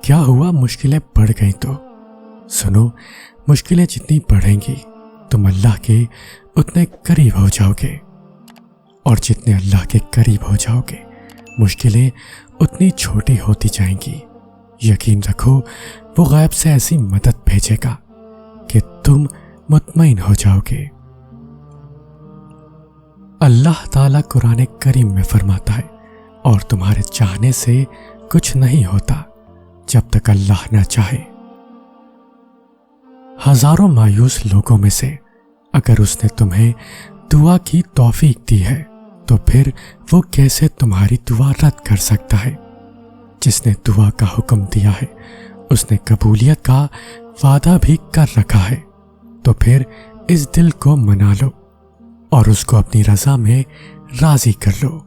کیا ہوا مشکلیں بڑھ گئیں تو؟ سنو، مشکلیں جتنی بڑھیں گی تم اللہ کے اتنے قریب ہو جاؤ گے، اور جتنے اللہ کے قریب ہو جاؤ گے مشکلیں اتنی چھوٹی ہوتی جائیں گی۔ یقین رکھو وہ غیب سے ایسی مدد بھیجے گا کہ تم مطمئن ہو جاؤ گے۔ اللہ تعالیٰ قرآن کریم میں فرماتا ہے، اور تمہارے چاہنے سے کچھ نہیں ہوتا جب تک اللہ نہ چاہے۔ ہزاروں مایوس لوگوں میں سے اگر اس نے تمہیں دعا کی توفیق دی ہے تو پھر وہ کیسے تمہاری دعا رد کر سکتا ہے؟ جس نے دعا کا حکم دیا ہے اس نے قبولیت کا وعدہ بھی کر رکھا ہے، تو پھر اس دل کو منا لو اور اس کو اپنی رضا میں راضی کر لو۔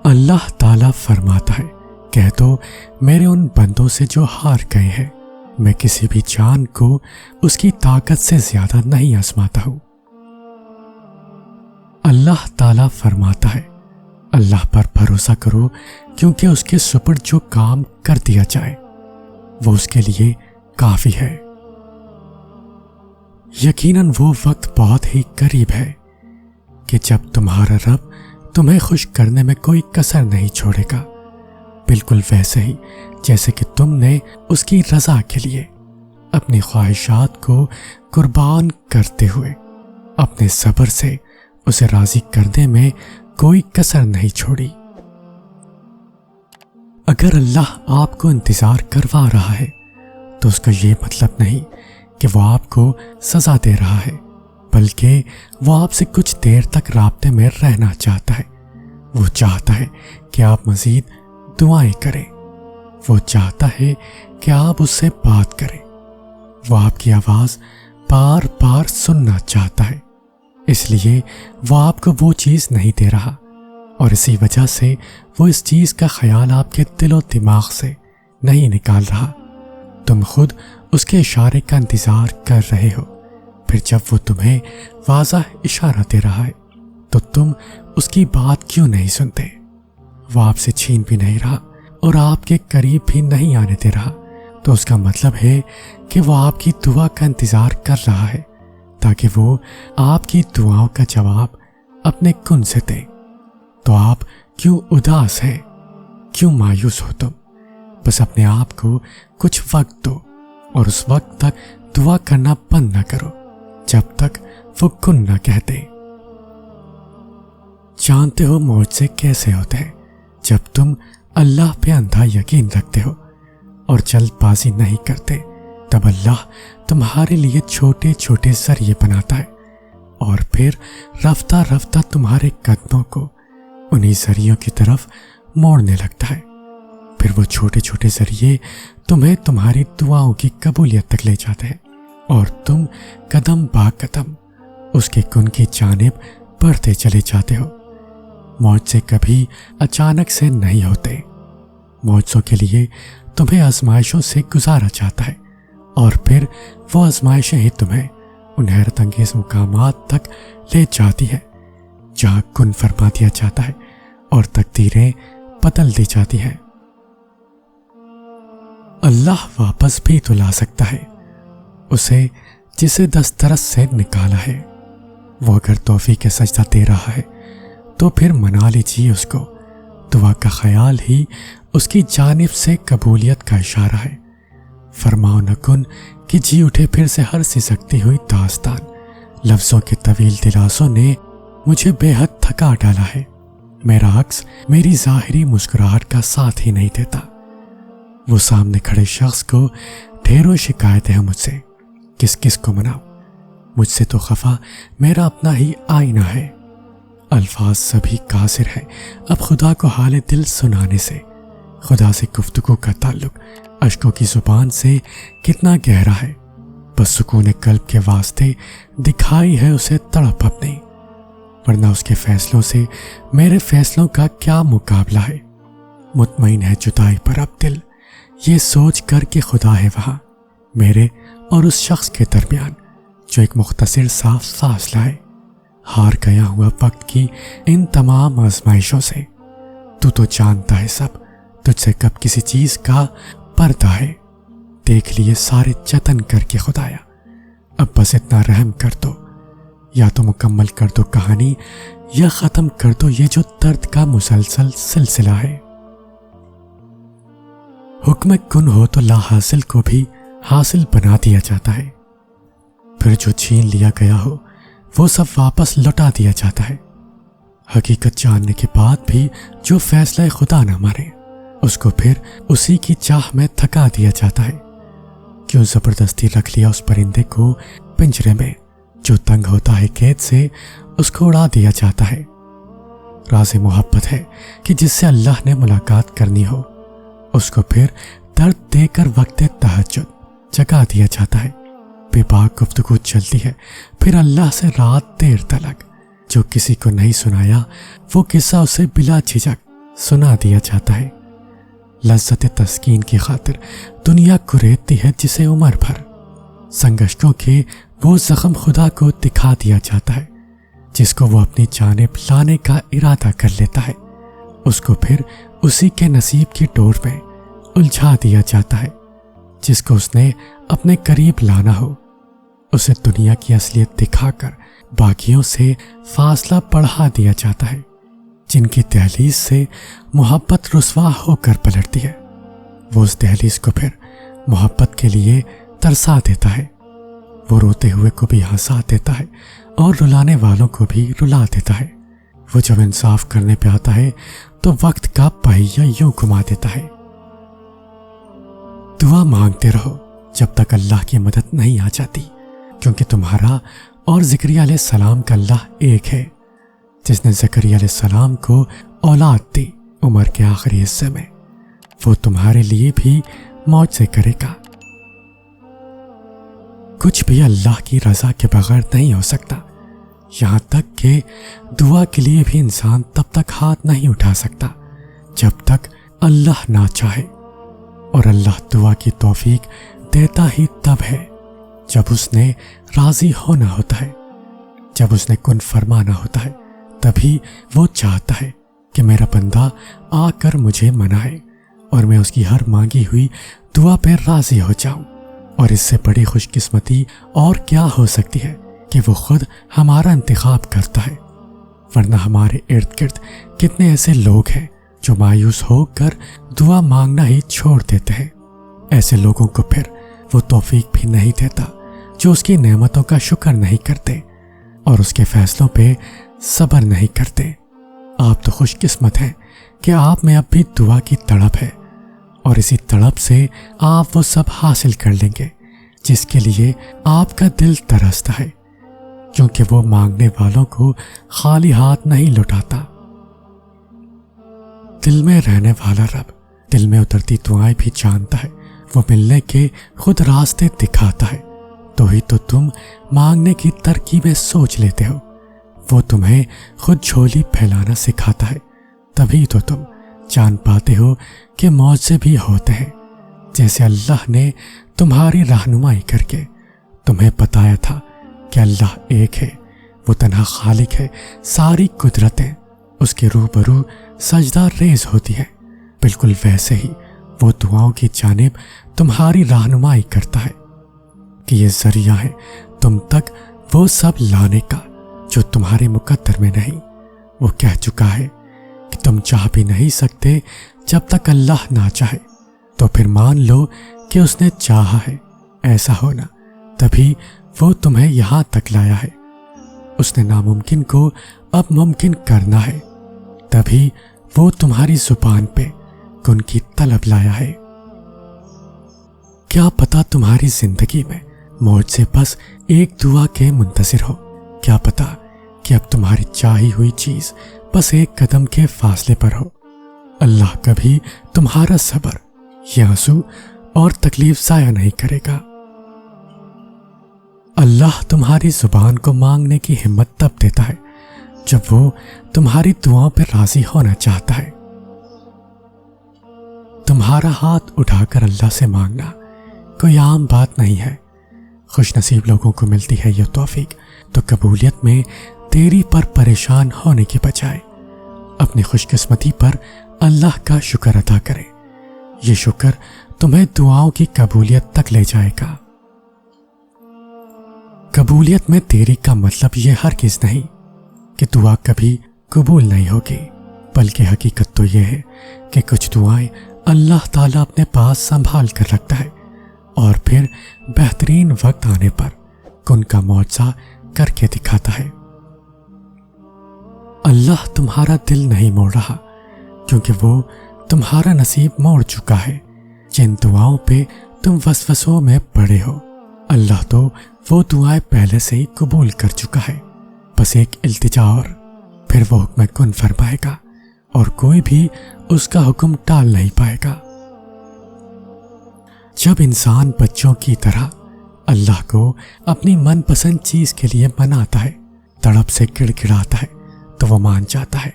اللہ تعالیٰ فرماتا ہے، کہہ دو میرے ان بندوں سے جو ہار گئے ہیں، میں کسی بھی جان کو اس کی طاقت سے زیادہ نہیں آزماتا ہوں۔ اللہ تعالیٰ فرماتا ہے، اللہ پر بھروسہ کرو کیونکہ اس کے سپرد جو کام کر دیا جائے وہ اس کے لیے کافی ہے۔ یقیناً وہ وقت بہت ہی قریب ہے کہ جب تمہارا رب تمہیں خوش کرنے میں کوئی کسر نہیں چھوڑے گا، بالکل ویسے ہی جیسے کہ تم نے اس کی رضا کے لیے اپنی خواہشات کو قربان کرتے ہوئے اپنے صبر سے اسے راضی کرنے میں کوئی کسر نہیں چھوڑی۔ اگر اللہ آپ کو انتظار کروا رہا ہے تو اس کا یہ مطلب نہیں کہ وہ آپ کو سزا دے رہا ہے، بلکہ وہ آپ سے کچھ دیر تک رابطے میں رہنا چاہتا ہے۔ وہ چاہتا ہے کہ آپ مزید دعائیں کریں، وہ چاہتا ہے کہ آپ اس سے بات کریں، وہ آپ کی آواز بار بار سننا چاہتا ہے، اس لیے وہ آپ کو وہ چیز نہیں دے رہا، اور اسی وجہ سے وہ اس چیز کا خیال آپ کے دل و دماغ سے نہیں نکال رہا۔ تم خود اس کے اشارے کا انتظار کر رہے ہو، پھر جب وہ تمہیں واضح اشارہ دے رہا ہے تو تم اس کی بات کیوں نہیں سنتے؟ وہ آپ سے چھین بھی نہیں رہا اور آپ کے قریب بھی نہیں آنے دے رہا، تو اس کا مطلب ہے کہ وہ آپ کی دعا کا انتظار کر رہا ہے تاکہ وہ آپ کی دعاؤں کا جواب اپنے کن سے دے۔ تو آپ کیوں اداس ہیں؟ کیوں مایوس ہو تم؟ بس اپنے آپ کو کچھ وقت دو اور اس وقت تک دعا کرنا بند نہ کرو جب تک وہ کن نہ کہہ دے۔ جانتے ہو معجزے کیسے ہوتے ہیں؟ جب تم اللہ پہ اندھا یقین رکھتے ہو اور جلد بازی نہیں کرتے، تب اللہ تمہارے لیے چھوٹے چھوٹے ذریعے بناتا ہے اور پھر رفتہ رفتہ تمہارے قدموں کو انہی ذریعوں کی طرف موڑنے لگتا ہے۔ پھر وہ چھوٹے چھوٹے ذریعے تمہیں تمہاری دعاؤں کی قبولیت تک لے جاتے ہیں اور تم قدم با قدم اس کے کن کی جانب بڑھتے چلے جاتے ہو۔ معجزے کبھی اچانک سے نہیں ہوتے، معجزوں کے لیے تمہیں آزمائشوں سے گزارا جاتا ہے، اور پھر وہ آزمائشیں ہی تمہیں ان حیرت انگیز مقامات تک لے جاتی ہے جہاں کن فرما دیا جاتا ہے اور تقدیریں بدل دی جاتی ہیں۔ اللہ واپس بھی تو لا سکتا ہے اسے جسے دسترس سے نکالا ہے۔ وہ اگر توفیق سجدہ دے رہا ہے تو پھر منا لیجیے اس کو، دعا کا خیال ہی اس کی جانب سے قبولیت کا اشارہ ہے۔ فرماؤ نہ کن کہ جی اٹھے پھر سے ہر سسکتی ہوئی داستان، لفظوں کے طویل دلاسوں نے مجھے بے حد تھکا ڈالا ہے، میرا عکس میری ظاہری مسکراہٹ کا ساتھ ہی نہیں دیتا۔ وہ سامنے کھڑے شخص کو ڈھیروں شکایتیں ہیں مجھ سے، کس کس کو مناؤں؟ مجھ سے تو خفا میرا اپنا ہی آئینہ ہے۔ الفاظ سبھی قاصر ہیں اب خدا کو حال دل سنانے سے۔ خدا سے گفتگو کا تعلق اشکوں کی زبان سے کتنا گہرا ہے، بس سکون قلب کے واسطے دکھائی ہے اسے تڑپ اپنی، ورنہ اس کے فیصلوں سے میرے فیصلوں کا کیا مقابلہ ہے۔ مطمئن ہے جدائی پر اب دل، یہ سوچ کر کہ خدا ہے وہاں میرے اور اس شخص کے درمیان جو ایک مختصر صاف فاصلہ ہے۔ ہار گیا ہوا وقت کی ان تمام آزمائشوں سے تو جانتا ہے سب، تجھ سے کب کسی چیز کا پردہ ہے؟ دیکھ لیے سارے جتن کر کے خدایا، اب بس اتنا رحم کر دو، یا تو مکمل کر دو کہانی یا ختم کر دو یہ جو درد کا مسلسل سلسلہ ہے۔ حکم کن ہو تو لا حاصل کو بھی حاصل بنا دیا جاتا ہے، پھر جو چھین لیا گیا ہو وہ سب واپس لوٹا دیا جاتا ہے۔ حقیقت جاننے کے بعد بھی جو فیصلہ خدا نہ مانے اس کو پھر اسی کی چاہ میں تھکا دیا جاتا ہے۔ کیوں زبردستی رکھ لیا اس پرندے کو پنجرے میں، جو تنگ ہوتا ہے قید سے اس کو اڑا دیا جاتا ہے۔ راز محبت ہے کہ جس سے اللہ نے ملاقات کرنی ہو اس کو پھر درد دے کر وقت تہجد جگا دیا جاتا ہے۔ بے باک گفتگو چلتی ہے پھر اللہ سے رات دیر تلک، جو کسی کو نہیں سنایا وہ قصہ اسے بلا جھجک سنا دیا جاتا ہے۔ لذت تسکین کی خاطر دنیا کریدتی ہے جسے عمر بھر، سنگشتوں کے وہ زخم خدا کو دکھا دیا جاتا ہے۔ جس کو وہ اپنی جانب لانے کا ارادہ کر لیتا ہے اس کو پھر اسی کے نصیب کی ڈور میں الجھا دیا جاتا ہے۔ جس کو اس نے اپنے قریب لانا ہو اسے دنیا کی اصلیت دکھا کر باقیوں سے فاصلہ بڑھا دیا جاتا ہے۔ جن کی دہلیز سے محبت رسوا ہو کر پلٹتی ہے وہ اس دہلیز کو پھر محبت کے لیے ترسا دیتا ہے۔ وہ روتے ہوئے کو بھی ہنسا دیتا ہے اور رلانے والوں کو بھی رلا دیتا ہے۔ وہ جب انصاف کرنے پہ آتا ہے تو وقت کا پہیہ یوں گھما دیتا ہے۔ دعا مانگتے رہو جب تک اللہ کی مدد نہیں آ جاتی، کیونکہ تمہارا اور زکریا علیہ السلام کا اللہ ایک ہے۔ جس نے زکریا علیہ السلام کو اولاد دی عمر کے آخری حصے میں، وہ تمہارے لیے بھی معجزے کرے گا۔ کچھ بھی اللہ کی رضا کے بغیر نہیں ہو سکتا، یہاں تک کہ دعا کے لیے بھی انسان تب تک ہاتھ نہیں اٹھا سکتا جب تک اللہ نہ چاہے، اور اللہ دعا کی توفیق دیتا ہی تب ہے جب اس نے راضی ہونا ہوتا ہے۔ جب اس نے کن فرمانا ہوتا ہے تبھی وہ چاہتا ہے کہ میرا بندہ آ کر مجھے منائے اور میں اس کی ہر مانگی ہوئی دعا پہ راضی ہو جاؤں۔ اور اس سے بڑی خوش قسمتی اور کیا ہو سکتی ہے کہ وہ خود ہمارا انتخاب کرتا ہے، ورنہ ہمارے ارد گرد کتنے ایسے لوگ ہیں جو مایوس ہو کر دعا مانگنا ہی چھوڑ دیتے ہیں۔ ایسے لوگوں کو پھر وہ توفیق بھی نہیں دیتا جو اس کی نعمتوں کا شکر نہیں کرتے اور اس کے فیصلوں پہ صبر نہیں کرتے۔ آپ تو خوش قسمت ہیں کہ آپ میں اب بھی دعا کی تڑپ ہے، اور اسی تڑپ سے آپ وہ سب حاصل کر لیں گے جس کے لیے آپ کا دل ترستا ہے، کیونکہ وہ مانگنے والوں کو خالی ہاتھ نہیں لوٹاتا۔ دل میں رہنے والا رب دل میں اترتی دعائیں بھی جانتا ہے، وہ ملنے کے خود راستے دکھاتا ہے۔ تو ہی تو تم مانگنے کی ترکیبیں سوچ لیتے ہو، وہ تمہیں خود جھولی پھیلانا سکھاتا ہے۔ تبھی تو تم جان پاتے ہو کہ معجزے بھی ہوتے ہیں، جیسے اللہ نے تمہاری رہنمائی کر کے تمہیں بتایا تھا کہ اللہ ایک ہے، وہ تنہا خالق ہے، ساری قدرتیں اس کے روبرو سجدہ ریز ہوتی ہیں۔ بالکل ویسے ہی وہ دعاؤں کی جانب تمہاری رہنمائی کرتا ہے کہ یہ ذریعہ ہے تم تک وہ سب لانے کا جو تمہارے مقدر میں نہیں۔ وہ کہہ چکا ہے کہ تم چاہ بھی نہیں سکتے جب تک اللہ نہ چاہے، تو پھر مان لو کہ اس نے چاہا ہے ایسا ہونا، تبھی وہ تمہیں یہاں تک لایا ہے۔ اس نے ناممکن کو اب ممکن کرنا ہے، تبھی وہ تمہاری زبان پہ کن کی طلب لایا ہے۔ کیا پتا تمہاری زندگی میں معجزے بس ایک دعا کے منتظر ہو، کیا پتا کہ اب تمہاری چاہی ہوئی چیز بس ایک قدم کے فاصلے پر ہو۔ اللہ کبھی تمہارا صبر، یہ آنسو اور تکلیف ضائع نہیں کرے گا۔ اللہ تمہاری زبان کو مانگنے کی ہمت تب دیتا ہے جب وہ تمہاری دعاؤں پہ راضی ہونا چاہتا ہے۔ تمہارا ہاتھ اٹھا کر اللہ سے مانگنا کوئی عام بات نہیں ہے۔ خوش نصیب لوگوں کو ملتی ہے یہ توفیق، تو قبولیت میں دیری پر پریشان ہونے کے بجائے اپنی خوش قسمتی پر اللہ کا شکر ادا کریں یہ شکر تمہیں دعاؤں کی قبولیت تک لے جائے گا۔ قبولیت میں دیری کا مطلب یہ ہرگز نہیں کہ دعا کبھی قبول نہیں ہوگی، بلکہ حقیقت تو یہ ہے کہ کچھ دعائیں اللہ تعالیٰ اپنے پاس سنبھال کر رکھتا ہے اور پھر بہترین وقت آنے پر ان کا معجزہ کر کے دکھاتا ہے۔ اللہ تمہارا دل نہیں موڑ رہا کیونکہ وہ تمہارا نصیب موڑ چکا ہے۔ جن دعاؤں پہ تم وسوسوں میں پڑے ہو، اللہ تو وہ دعائیں پہلے سے ہی قبول کر چکا ہے، بس ایک التجا اور پھر وہ حکم کن فرمائے گا اور کوئی بھی اس کا حکم ٹال نہیں پائے گا۔ جب انسان بچوں کی طرح اللہ کو اپنی من پسند چیز کے لیے مناتا ہے، تڑپ سے گڑگڑاتا ہے، تو وہ مان جاتا ہے۔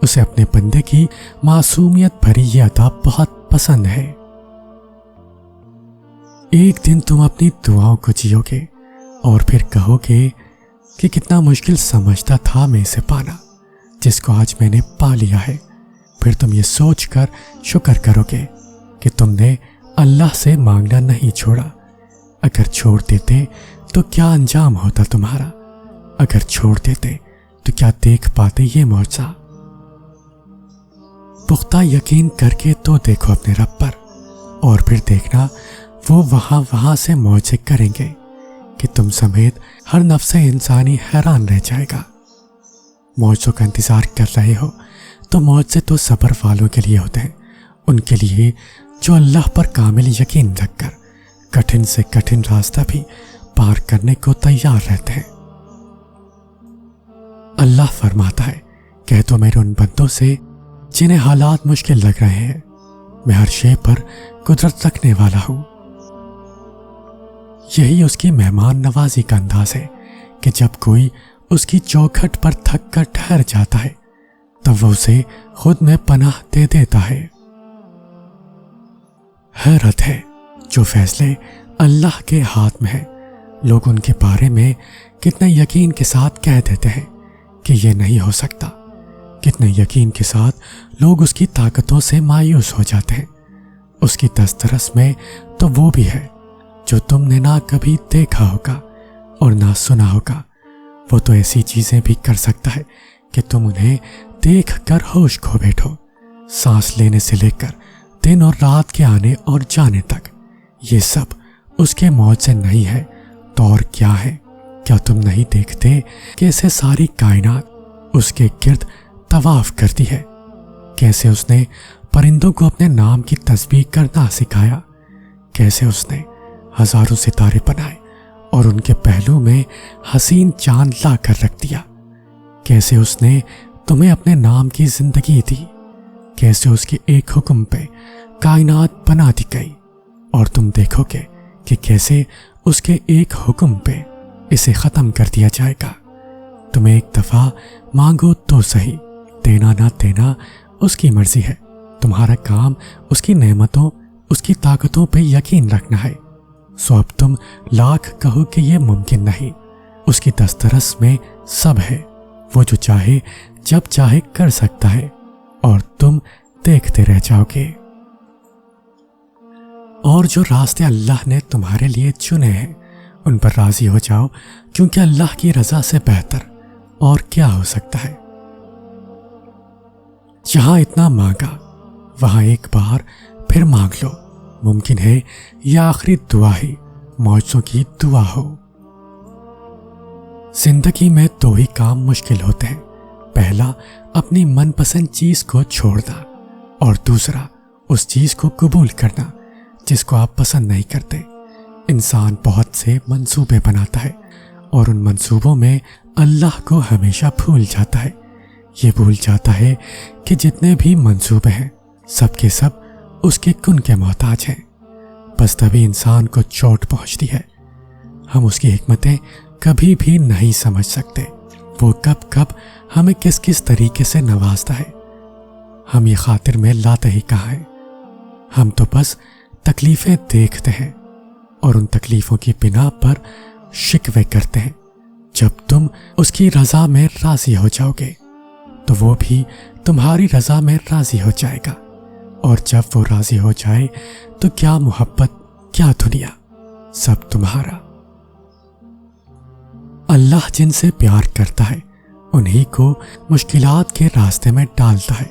اسے اپنے بندے کی معصومیت بھری یہ عطا بہت پسند ہے۔ ایک دن تم اپنی دعاؤں کو جیو گے اور پھر کہو گے کہ کتنا مشکل سمجھتا تھا میں اسے پانا جس کو آج میں نے پا لیا ہے۔ پھر تم یہ سوچ کر شکر کرو گے کہ تم نے اللہ سے مانگنا نہیں چھوڑا۔ اگر چھوڑ دیتے تو کیا انجام ہوتا تمہارا؟ اگر چھوڑ دیتے تو کیا دیکھ پاتے یہ معجزہ؟ پختہ یقین کر کے تو دیکھو اپنے رب پر، اور پھر دیکھنا وہ وہاں سے معجزے کریں گے کہ تم سمیت ہر نفس انسانی حیران رہ جائے گا۔ معجزوں کا انتظار کر رہے ہو تو معجزے تو صبر والوں کے لیے ہوتے ہیں، ان کے لیے جو اللہ پر کامل یقین رکھ کر کٹھن سے کٹھن راستہ بھی پار کرنے کو تیار رہتے ہیں۔ اللہ فرماتا ہے، کہہ تو میرے ان بندوں سے جنہیں حالات مشکل لگ رہے ہیں، میں ہر شے پر قدرت رکھنے والا ہوں۔ یہی اس کی مہمان نوازی کا انداز ہے کہ جب کوئی اس کی چوکھٹ پر تھک کر ٹھہر جاتا ہے تب وہ اسے خود میں پناہ دے دیتا ہے۔ حیرت ہے جو فیصلے اللہ کے ہاتھ میں ہیں، لوگ ان کے بارے میں کتنے یقین کے ساتھ کہہ دیتے ہیں کہ یہ نہیں ہو سکتا، کتنے یقین کے ساتھ لوگ اس کی طاقتوں سے مایوس ہو جاتے ہیں۔ اس کی دسترس میں تو وہ بھی ہے جو تم نے نہ کبھی دیکھا ہوگا اور نہ سنا ہوگا۔ وہ تو ایسی چیزیں بھی کر سکتا ہے کہ تم انہیں دیکھ کر ہوش کھو بیٹھو۔ سانس لینے سے لے کر دن اور رات کے آنے اور جانے تک یہ سب اس کے معجزے نہیں ہے تو اور کیا ہے؟ کیا تم نہیں دیکھتے کہ اسے ساری کائنات اس کے گرد طواف کرتی ہے؟ کیسے اس نے پرندوں کو اپنے نام کی تسبیح کرنا سکھایا، کیسے اس نے ہزاروں ستارے بنائے اور ان کے پہلو میں حسین چاند لا کر رکھ دیا، کیسے اس نے تمہیں اپنے نام کی زندگی دی، کیسے اس کے ایک حکم پہ کائنات بنا دی گئی، اور تم دیکھو گے کہ کیسے اس کے ایک حکم پہ اسے ختم کر دیا جائے گا۔ تم ایک دفعہ مانگو تو صحیح، دینا نہ دینا اس کی مرضی ہے، تمہارا کام اس کی نعمتوں، اس کی طاقتوں پہ یقین رکھنا ہے۔ سو اب تم لاکھ کہو کہ یہ ممکن نہیں، اس کی دسترس میں سب ہے، وہ جو چاہے جب چاہے کر سکتا ہے، اور تم دیکھتے رہ جاؤ گے۔ اور جو راستے اللہ نے تمہارے لیے چنے ہیں ان پر راضی ہو جاؤ، کیونکہ اللہ کی رضا سے بہتر اور کیا ہو سکتا ہے۔ جہاں اتنا مانگا وہاں ایک بار پھر مانگ لو، ممکن ہے یہ آخری دعا ہی معجزوں کی دعا ہو۔ زندگی میں دو ہی کام مشکل ہوتے ہیں، پہلا اپنی من پسند چیز کو چھوڑنا، اور دوسرا اس چیز کو قبول کرنا جس کو آپ پسند نہیں کرتے۔ انسان بہت سے منصوبے بناتا ہے اور ان منصوبوں میں اللہ کو ہمیشہ بھول جاتا ہے۔ یہ بھول جاتا ہے کہ جتنے بھی منصوبے ہیں سب کے سب اس کے کن کے محتاج ہیں، بس تبھی انسان کو چوٹ پہنچتی ہے۔ ہم اس کی حکمتیں کبھی بھی نہیں سمجھ سکتے، وہ کب کب ہمیں کس کس طریقے سے نوازتا ہے، ہم یہ خاطر میں لاتے ہی کہاں ہیں۔ ہم تو بس تکلیفیں دیکھتے ہیں اور ان تکلیفوں کی بنا پر شکوے کرتے ہیں۔ جب تم اس کی رضا میں راضی ہو جاؤ گے تو وہ بھی تمہاری رضا میں راضی ہو جائے گا، اور جب وہ راضی ہو جائے تو کیا محبت کیا دنیا، سب تمہارا۔ اللہ جن سے پیار کرتا ہے انہی کو مشکلات کے راستے میں ڈالتا ہے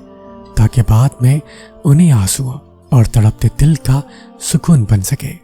تاکہ بعد میں انہیں آنسو اور تڑپتے دل کا سکون بن سکے۔